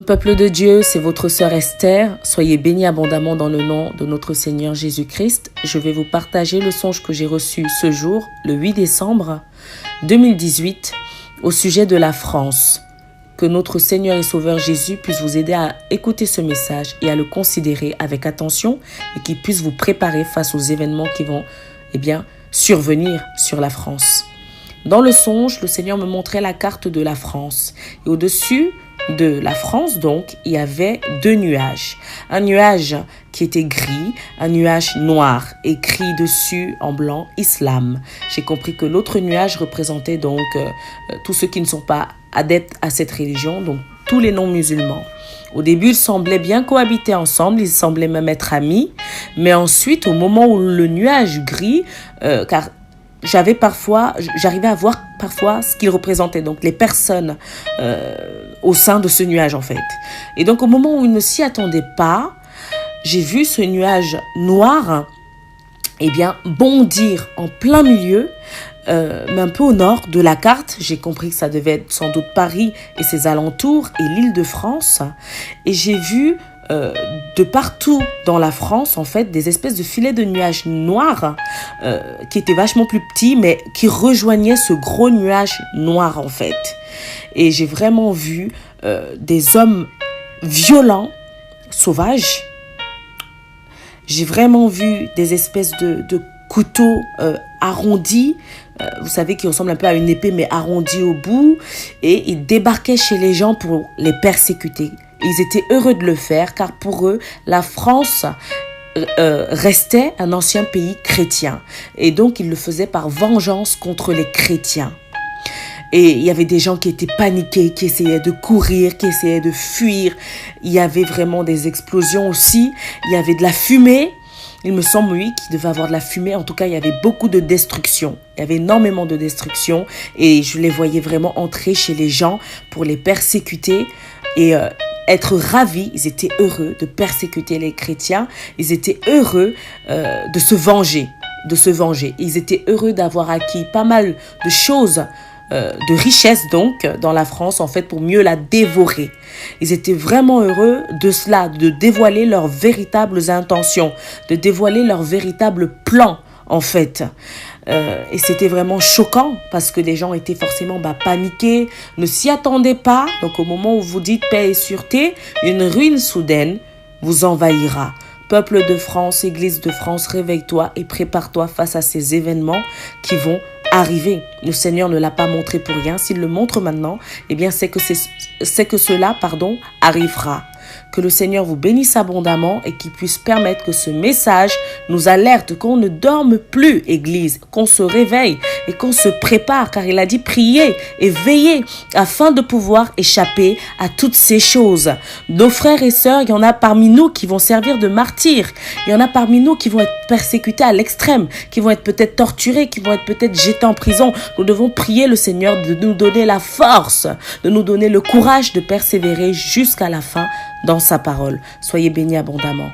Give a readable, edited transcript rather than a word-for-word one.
Peuple de Dieu, c'est votre sœur Esther. Soyez bénis abondamment dans le nom de notre Seigneur Jésus-Christ. Je vais vous partager le songe que j'ai reçu ce jour, le 8 décembre 2018, au sujet de la France. Que notre Seigneur et Sauveur Jésus puisse vous aider à écouter ce message et à le considérer avec attention et qu'il puisse vous préparer face aux événements qui vont survenir sur la France. Dans le songe, le Seigneur me montrait la carte de la France. Et au-dessus de la France, donc, il y avait deux nuages. Un nuage qui était gris, un nuage noir, écrit dessus en blanc « Islam ». J'ai compris que l'autre nuage représentait donc tous ceux qui ne sont pas adeptes à cette religion, donc tous les non-musulmans. Au début, ils semblaient bien cohabiter ensemble, ils semblaient même être amis. Mais ensuite, au moment où le nuage gris, car j'arrivais à voir parfois ce qu'il représentait, donc les personnes au sein de ce nuage en fait. Et donc au moment où il ne s'y attendait pas, j'ai vu ce nuage noir bondir en plein milieu, mais un peu au nord de la carte. J'ai compris que ça devait être sans doute Paris et ses alentours et l'Île-de-France. Et j'ai vu de partout dans la France, en fait, des espèces de filets de nuages noirs qui étaient vachement plus petits, mais qui rejoignaient ce gros nuage noir, en fait. Et j'ai vraiment vu des hommes violents, sauvages. J'ai vraiment vu des espèces de couteaux arrondis, vous savez, qui ressemblent un peu à une épée, mais arrondis au bout. Et ils débarquaient chez les gens pour les persécuter. Ils étaient heureux de le faire, car pour eux, la France restait un ancien pays chrétien. Et donc, ils le faisaient par vengeance contre les chrétiens. Et il y avait des gens qui étaient paniqués, qui essayaient de courir, qui essayaient de fuir. Il y avait vraiment des explosions aussi. Il y avait de la fumée. Il me semble, oui, qu'il devait avoir de la fumée. En tout cas, il y avait beaucoup de destruction. Il y avait énormément de destruction. Et je les voyais vraiment entrer chez les gens pour les persécuter. Et être ravis, ils étaient heureux de persécuter les chrétiens. Ils étaient heureux de se venger. Ils étaient heureux d'avoir acquis pas mal de choses, de richesses donc, dans la France, en fait, pour mieux la dévorer. Ils étaient vraiment heureux de cela, de dévoiler leurs véritables intentions, de dévoiler leurs véritables plans, en fait. Et c'était vraiment choquant parce que les gens étaient forcément paniqués, ne s'y attendaient pas. Donc au moment où vous dites paix et sûreté, une ruine soudaine vous envahira. Peuple de France, Église de France, réveille-toi et prépare-toi face à ces événements qui vont arriver. Le Seigneur ne l'a pas montré pour rien. S'il le montre maintenant, c'est que cela arrivera. Que le Seigneur vous bénisse abondamment et qu'il puisse permettre que ce message nous alerte, qu'on ne dorme plus, Église, qu'on se réveille et qu'on se prépare, car il a dit prier et veiller afin de pouvoir échapper à toutes ces choses. Nos frères et sœurs, il y en a parmi nous qui vont servir de martyrs. Il y en a parmi nous qui vont être persécutés à l'extrême, qui vont être peut-être torturés, qui vont être peut-être jetés en prison. Nous devons prier le Seigneur de nous donner la force, de nous donner le courage de persévérer jusqu'à la fin dans sa parole. Soyez bénis abondamment.